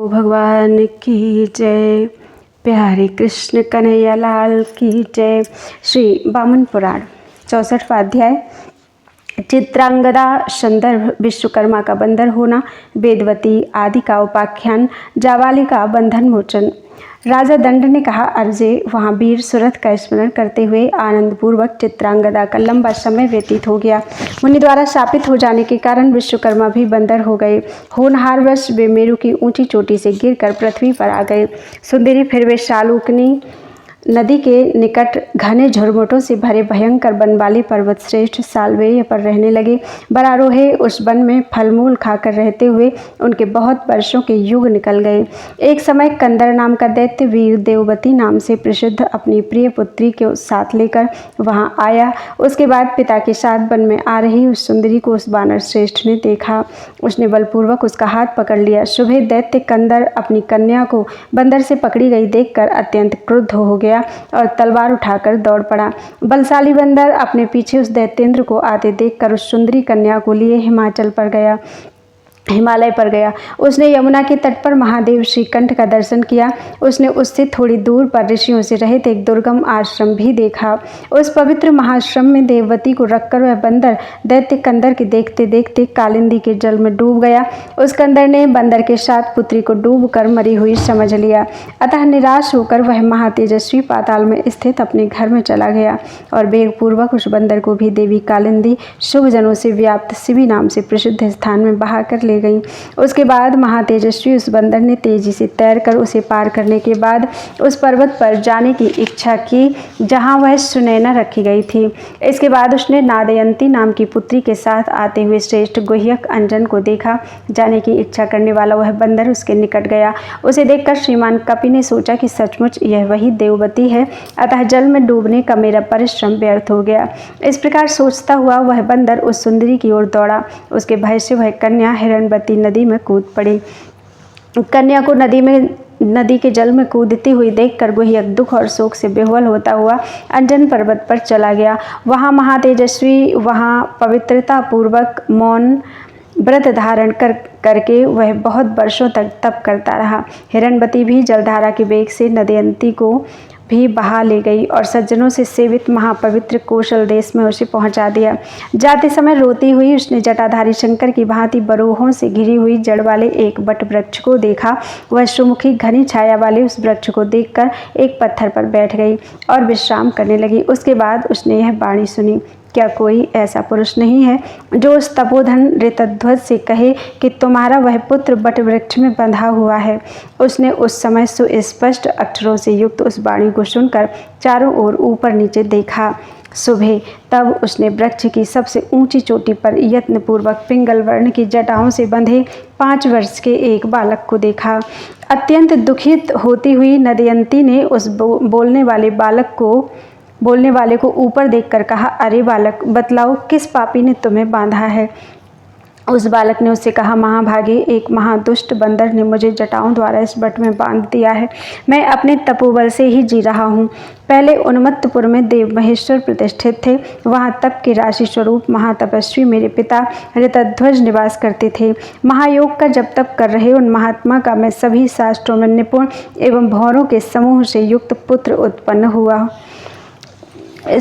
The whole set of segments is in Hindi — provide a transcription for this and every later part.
भगवान की जय। प्यारे कृष्ण कन्हैया लाल की जय। श्री वामन पुराण 64वां अध्याय। चित्रांगदा संदर्भ विश्वकर्मा का बंदर होना, वेदवती आदि का उपाख्यान, जावाली का बंधन मोचन। राजा दंड ने कहा, अर्जे वहाँ वीर सुरथ का स्मरण करते हुए आनंदपूर्वक चित्रांगदा का लंबा समय व्यतीत हो गया। मुनि द्वारा शापित हो जाने के कारण विश्वकर्मा भी बंदर हो गए। होनहारवश वे मेरु की ऊंची चोटी से गिरकर पृथ्वी पर आ गए। सुंदरी फिर वे शालूकनी नदी के निकट घने झुरमुटों से भरे भयंकर वन वाले पर्वत श्रेष्ठ सालवेय पर रहने लगे। बरारोहे उस वन में फलमूल खाकर रहते हुए उनके बहुत वर्षों के युग निकल गए। एक समय कंदर नाम का दैत्य वीर देववती नाम से प्रसिद्ध अपनी प्रिय पुत्री के साथ लेकर वहां आया। उसके बाद पिता के साथ वन में आ रही उस सुंदरी को उस वानर श्रेष्ठ ने देखा। उसने बलपूर्वक उसका हाथ पकड़ लिया। सुबह दैत्य कंदर अपनी कन्या को बंदर से पकड़ी गई देखकर अत्यंत क्रुद्ध हो गया और तलवार उठाकर दौड़ पड़ा। बलशाली बंदर अपने पीछे उस दैत्येंद्र को आते देखकर उस सुंदरी कन्या को लिए हिमालय पर गया। उसने यमुना के तट पर महादेव श्रीकंठ का दर्शन किया। उसने उससे थोड़ी दूर पर ऋषियों से रहित एक दुर्गम आश्रम भी देखा। उस पवित्र महाश्रम में देववती को रखकर वह बंदर दैत्य कंदर के देखते देखते कालिंदी के जल में डूब गया। उस कंदर ने बंदर के साथ पुत्री को डूब कर मरी हुई समझ लिया। अतः निराश होकर वह महातेजस्वी पाताल में स्थित अपने घर में चला गया और वेगपूर्वक उस बंदर को भी देवी कालिंदी शुभ जनों से व्याप्त शिवी नाम से प्रसिद्ध स्थान में बहाकर ले गई। उसके बाद महातेजस्वी उस बंदर ने तेजी से तैरकर उसे पार करने के बाद उस पर्वत पर जाने की इच्छा की जहां वह सुनैना रखी गई थी। इसके बाद उसने नादयंती नाम की पुत्री के साथ आते हुए श्रेष्ठ गुह्यक अंजन को देखा। जाने की इच्छा करने वाला वह बंदर उसके निकट गया। उसे देखकर श्रीमान कपि ने सोचा कि सचमुच यह वही देववती है, अतः जल में डूबने का मेरा परिश्रम व्यर्थ हो गया। इस प्रकार सोचता हुआ वह बंदर उस सुंदरी की ओर दौड़ा। उसके भय से वह कन्या हिरण्यवती नदी में कूद पड़ी। कन्या को नदी के जल में कूदती हुई देखकर गुह्यक दुख और शोक से बेहाल होता हुआ अंजन पर्वत पर चला गया। वहाँ पवित्रता पूर्वक मौन व्रत धारण करके वह बहुत वर्षों तक तप करता रहा। हिरण्यवती भी जलधारा के वेग से नदयंती को भी बहा ले गई और सज्जनों से सेवित महापवित्र कौशल देश में उसे पहुंचा दिया। जाते समय रोती हुई उसने जटाधारी शंकर की भांति बरोहों से घिरी हुई जड़ वाले एक बट वृक्ष को देखा। वह सुमुखी घनी छाया वाले उस वृक्ष को देखकर एक पत्थर पर बैठ गई और विश्राम करने लगी। उसके बाद उसने यह वाणी सुनी, क्या कोई ऐसा पुरुष नहीं है जो उस तपोधन ऋतध्वज से कहे कि तुम्हारा वह पुत्र बट वृक्ष में बंधा हुआ है। उसने उस समय सुस्पष्ट अक्षरों से युक्त उस वाणी को सुनकर चारों ओर ऊपर नीचे देखा। सुबह तब उसने वृक्ष की सबसे ऊंची चोटी पर यत्नपूर्वक पिंगल वर्ण की जटाओं से बंधे 5 वर्ष के एक बालक को देखा। अत्यंत दुखित होती हुई नदयंती ने उस बोलने वाले को ऊपर देखकर कहा, अरे बालक, बतलाओ किस पापी ने तुम्हें बांधा है। उस बालक ने उससे कहा, महाभागे, एक महादुष्ट बंदर ने मुझे जटाओं द्वारा इस बट में बांध दिया है। मैं अपने तपोबल से ही जी रहा हूँ। पहले उन्मत्तपुर में देव महेश्वर प्रतिष्ठित थे। वहाँ तप के राशि स्वरूप महातपस्वी मेरे पिता ऋतध्वज निवास करते थे। महायोग का जब तप कर रहे उन महात्मा का मैं सभी शास्त्रों में निपुण एवं भौरों के समूह से युक्त पुत्र उत्पन्न हुआ।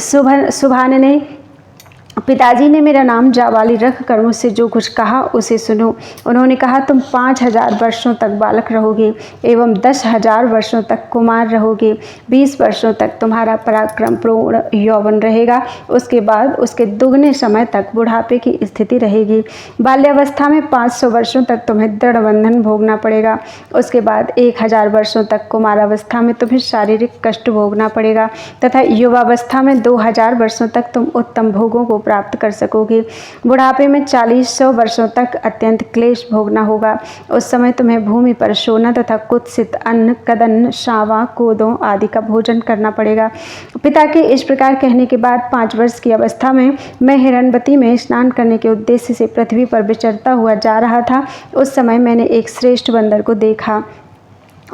सुभान ने पिताजी ने मेरा नाम जावाली रख कर मुझसे जो कुछ कहा उसे सुनो। उन्होंने कहा, तुम 5000 वर्षों तक बालक रहोगे एवं 10,000 वर्षों तक कुमार रहोगे। 20 वर्षों तक तुम्हारा पराक्रम पूर्ण यौवन रहेगा। उसके बाद उसके दुगने समय तक बुढ़ापे की स्थिति रहेगी। बाल्यावस्था में 500 वर्षों तक तुम्हें दृढ़ बंधन भोगना पड़ेगा। उसके बाद 1000 वर्षों तक कुमारावस्था में तुम्हें शारीरिक कष्ट भोगना पड़ेगा तथा युवावस्था में 2000 वर्षों तक तुम उत्तम भोगों को प्राप्त कर सकोगे। बुढ़ापे में 4000 वर्षों तक अत्यंत क्लेश भोगना होगा। उस समय तुम्हें भूमि पर सोना तथा कुत्सित अन्न, कदन्न, शावा, कोदों आदि का भोजन करना पड़ेगा। पिता के इस प्रकार कहने के बाद 5 वर्ष की अवस्था में मैं हिरण्यवती में स्नान करने के उद्देश्य से पृथ्वी पर विचरता हुआ जा रहा था। उस समय मैंने एक श्रेष्ठ बंदर को देखा।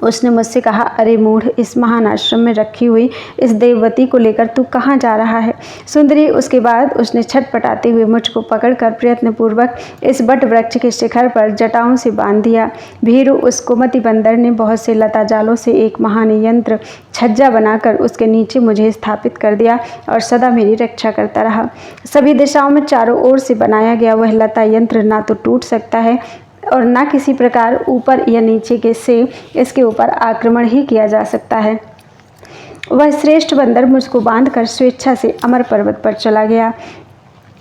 उसने मुझसे कहा, अरे मूढ़, इस महान आश्रम में रखी हुई इस देववती को लेकर तू कहाँ जा रहा है? सुंदरी, उसके बाद उसने छटपटाते हुए मुझको पकड़कर प्रयत्नपूर्वक इस बट वृक्ष के शिखर पर जटाओं से बांध दिया। भीरु, उस कुमति बंदर ने बहुत से लता जालों से एक महान यंत्र छज्जा बनाकर उसके नीचे मुझे स्थापित कर दिया और सदा मेरी रक्षा करता रहा। सभी दिशाओं में चारों ओर से बनाया गया वह लता यंत्र ना तो टूट सकता है और ना किसी प्रकार ऊपर या नीचे के से इसके ऊपर आक्रमण ही किया जा सकता है। वह श्रेष्ठ बंदर मुझको बांधकर स्वेच्छा से अमर पर्वत पर चला गया।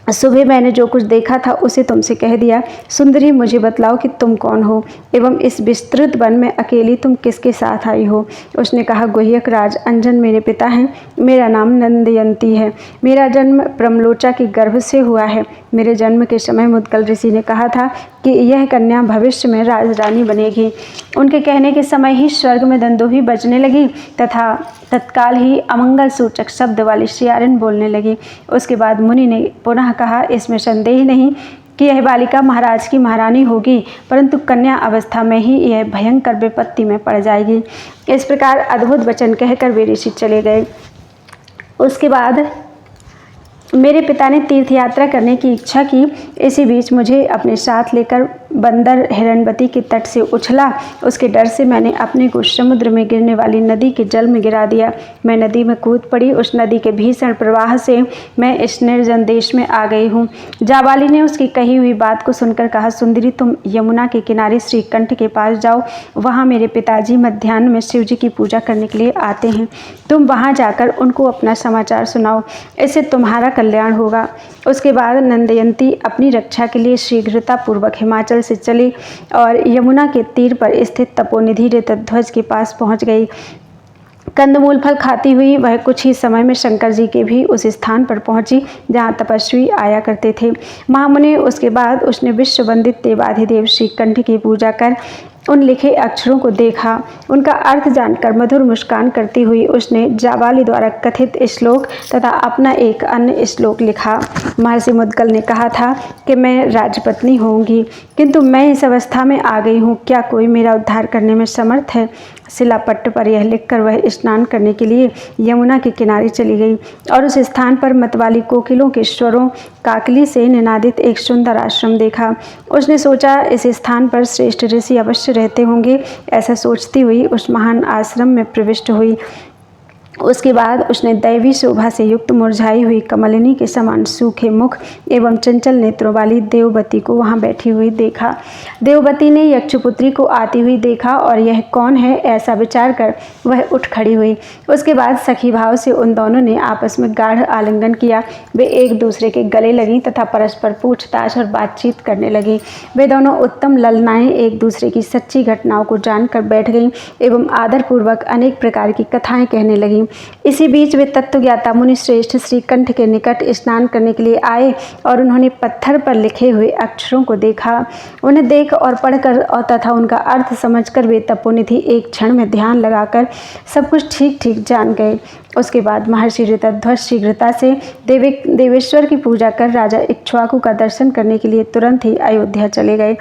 सुबह मैंने जो कुछ देखा था उसे तुमसे कह दिया। सुंदरी, मुझे बतलाओ कि तुम कौन हो एवं इस विस्तृत वन में अकेली तुम किसके साथ आई हो? उसने कहा, गुह्यक राज, अंजन मेरे पिता हैं। मेरा नाम नंदयंती है। मेरा जन्म प्रमलोचा के गर्भ से हुआ है। मेरे जन्म के समय मुद्गल ऋषि ने कहा था कि यह कन्या भविष्य में राजरानी बनेगी। उनके कहने के समय ही स्वर्ग में दंदोही बजने लगी तथा तत्काल ही अमंगल सूचक शब्द वाली शियारिन बोलने लगी। उसके बाद मुनि ने पुनः कहा, इसमें संदेह नहीं कि यह बालिका महाराज की महारानी होगी, परंतु कन्या अवस्था में ही यह भयंकर विपत्ति में पड़ जाएगी। इस प्रकार अद्भुत वचन कहकर वे ऋषि चले गए। उसके बाद मेरे पिता ने तीर्थ यात्रा करने की इच्छा की। इसी बीच मुझे अपने साथ लेकर बंदर हिरण्यवती के तट से उछला। उसके डर से मैंने अपने को समुद्र में गिरने वाली नदी के जल में गिरा दिया। मैं नदी में कूद पड़ी। उस नदी के भीषण प्रवाह से मैं इस निर्जन देश में आ गई हूँ। जाबाली ने उसकी कही हुई बात को सुनकर कहा, सुंदरी, तुम यमुना के किनारे श्रीकंठ के पास जाओ। वहाँ मेरे पिताजी मध्याह्न में शिव जी की पूजा करने के लिए आते हैं। तुम वहाँ जाकर उनको अपना समाचार सुनाओ, इससे तुम्हारा कल्याण होगा। उसके बाद नंदयंती अपनी रक्षा के लिए शीघ्रतापूर्वक हिमाचल से चली और यमुना के तीर पर स्थित तपोनिधि ऋतध्वज के पास पहुंच गई। कंदमूल फल खाती हुई वह कुछ ही समय में शंकर जी के भी उस स्थान पर पहुंची जहां तपस्वी आया करते थे। महामुनि, उसके बाद उसने विश्व वंदित देवाधिदेव श्रीकंठ की पूजा कर उन लिखे अक्षरों को देखा। उनका अर्थ जानकर मधुर मुस्कान करती हुई उसने जाबाली द्वारा कथित श्लोक तथा अपना एक अन्य श्लोक लिखा। महर्षि मुद्गल ने कहा था कि मैं राजपत्नी होंगी, किंतु मैं इस अवस्था में आ गई हूँ। क्या कोई मेरा उद्धार करने में समर्थ है? शिलापट्ट पर यह लिखकर वह स्नान करने के लिए यमुना के किनारे चली गई और उस स्थान पर मतवाली कोकिलों के स्वरों काकली से निनादित एक सुंदर आश्रम देखा। उसने सोचा, इस स्थान पर श्रेष्ठ ऋषि अवश्य रहते होंगे। ऐसा सोचती हुई उस महान आश्रम में प्रविष्ट हुई। उसके बाद उसने दैवी शोभा से युक्त मुरझाई हुई कमलिनी के समान सूखे मुख एवं चंचल नेत्रों वाली देववती को वहां बैठी हुई देखा। देववती ने यक्षपुत्री को आती हुई देखा और यह कौन है ऐसा विचार कर वह उठ खड़ी हुई। उसके बाद सखी भाव से उन दोनों ने आपस में गाढ़ आलिंगन किया। वे एक दूसरे के गले लगी तथा परस्पर पूछताछ और बातचीत करने लगी। वे दोनों उत्तम ललनाएं एक दूसरे की सच्ची घटनाओं को जानकर बैठ गईं एवं आदरपूर्वक अनेक प्रकार की कथाएं कहने लगीं। इसी बीच वे तत्वज्ञाता मुनि श्रेष्ठ श्रीकंठ के निकट स्नान करने के लिए आए और उन्होंने पत्थर पर लिखे हुए अक्षरों को देखा। उन्हें देख और पढ़कर और तथा उनका अर्थ समझकर वे तपोनिधि एक क्षण में ध्यान लगाकर सब कुछ ठीक ठीक जान गए। उसके बाद महर्षि ऋतध्वज शीघ्रता से देवेश्वर की पूजा कर राजा इक्ष्वाकु का दर्शन करने के लिए तुरंत ही अयोध्या चले गए।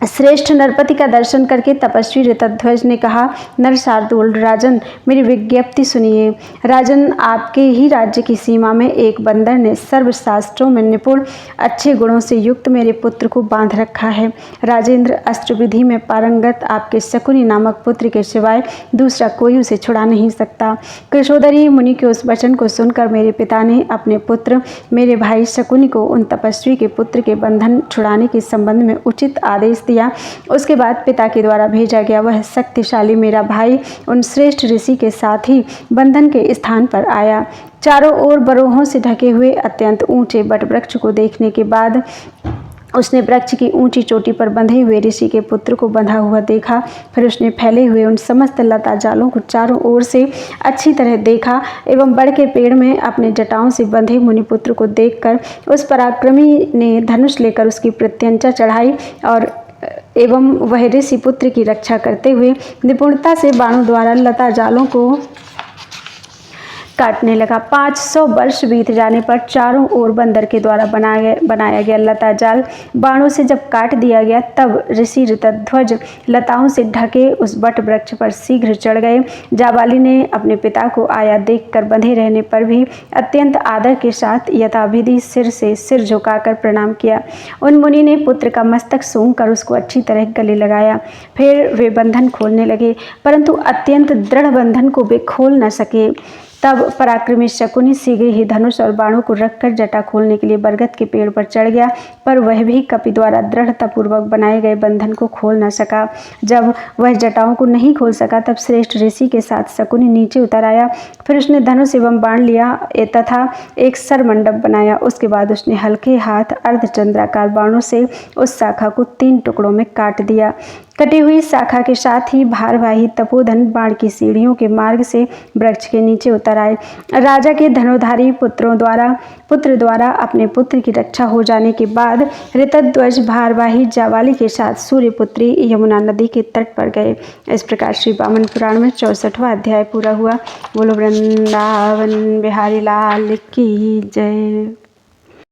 श्रेष्ठ नरपति का दर्शन करके तपस्वी ऋतध्वज ने कहा, नर शार्दूल, राजन, मेरी विज्ञप्ति सुनिए। राजन, आपके ही राज्य की सीमा में एक बंदर ने सर्वशास्त्रों में निपुण अच्छे गुणों से युक्त मेरे पुत्र को बांध रखा है। राजेंद्र, अस्त्र विधि में पारंगत आपके शकुनी नामक पुत्र के सिवाय दूसरा कोई उसे छुड़ा नहीं सकता। कृशोदरी मुनि के उस वचन को सुनकर मेरे पिता ने अपने पुत्र मेरे भाई शकुनी को उन तपस्वी के पुत्र के बंधन छुड़ाने के संबंध में उचित आदेश दिया। उसके बाद पिता के द्वारा भेजा गया वह शक्तिशाली मेरा भाई उन श्रेष्ठ ऋषि के साथ ही बंधन के स्थान पर आया। चारों ओर बरोहों से ढके हुए अत्यंत ऊंचे बटवृक्ष को देखने के बाद उसने वृक्ष की ऊंची चोटी पर बंधे हुए ऋषि के पुत्र को बंधा हुआ देखा। फिर उसने फैले हुए उन समस्त लता जालों को चारों ओर से अच्छी तरह देखा एवं बड़ के पेड़ में अपने जटाओं से बंधे मुनिपुत्र को देखकर उस पराक्रमी ने धनुष लेकर उसकी प्रत्यंचा चढ़ाई और एवं वह ऋषि पुत्र की रक्षा करते हुए निपुणता से बाणों द्वारा लता जालों को काटने लगा। 500 वर्ष बीत जाने पर चारों ओर बंदर के द्वारा बनाया गया लता जाल बाणों से जब काट दिया गया, तब ऋषि ऋतध्वज लताओं से ढके उस बट वृक्ष पर शीघ्र चढ़ गए। जाबाली ने अपने पिता को आया देखकर बंधे रहने पर भी अत्यंत आदर के साथ यथाविधि सिर से सिर झुकाकर प्रणाम किया। उन मुनि ने पुत्र का मस्तक सूंघकर उसको अच्छी तरह गले लगाया। फिर वे बंधन खोलने लगे, परंतु अत्यंत दृढ़ बंधन को वे खोल न सके। तब पराक्रमी शकुनी शीघ्र ही धनुष और बाणों को रखकर जटा खोलने के लिए बरगद के पेड़ पर चढ़ गया, पर वह भी कपि द्वारा दृढ़तापूर्वक बनाए गए बंधन को खोल न सका। जब वह जटाओं को नहीं खोल सका, तब श्रेष्ठ ऋषि के साथ शकुनी नीचे उतर आया। फिर उसने धनुष एवं बाण लिया तथा एक सरमंडप बनाया। उसके बाद उसने हल्के हाथ अर्धचंद्राकार बाणों से उस शाखा को 3 टुकड़ों में काट दिया। कटी हुई शाखा के साथ ही भारवाही तपोधन बाण की सीढ़ियों के मार्ग से वृक्ष के नीचे उतर आए। राजा के धनुधारी पुत्र द्वारा अपने पुत्र की रक्षा हो जाने के बाद ऋतध्वज भारवाही जाबाली के साथ सूर्यपुत्री यमुना नदी के तट पर गए। इस प्रकार श्री वामन पुराण में 64वां अध्याय पूरा हुआ। बोलो वृंदावन बिहारी लाल की जय।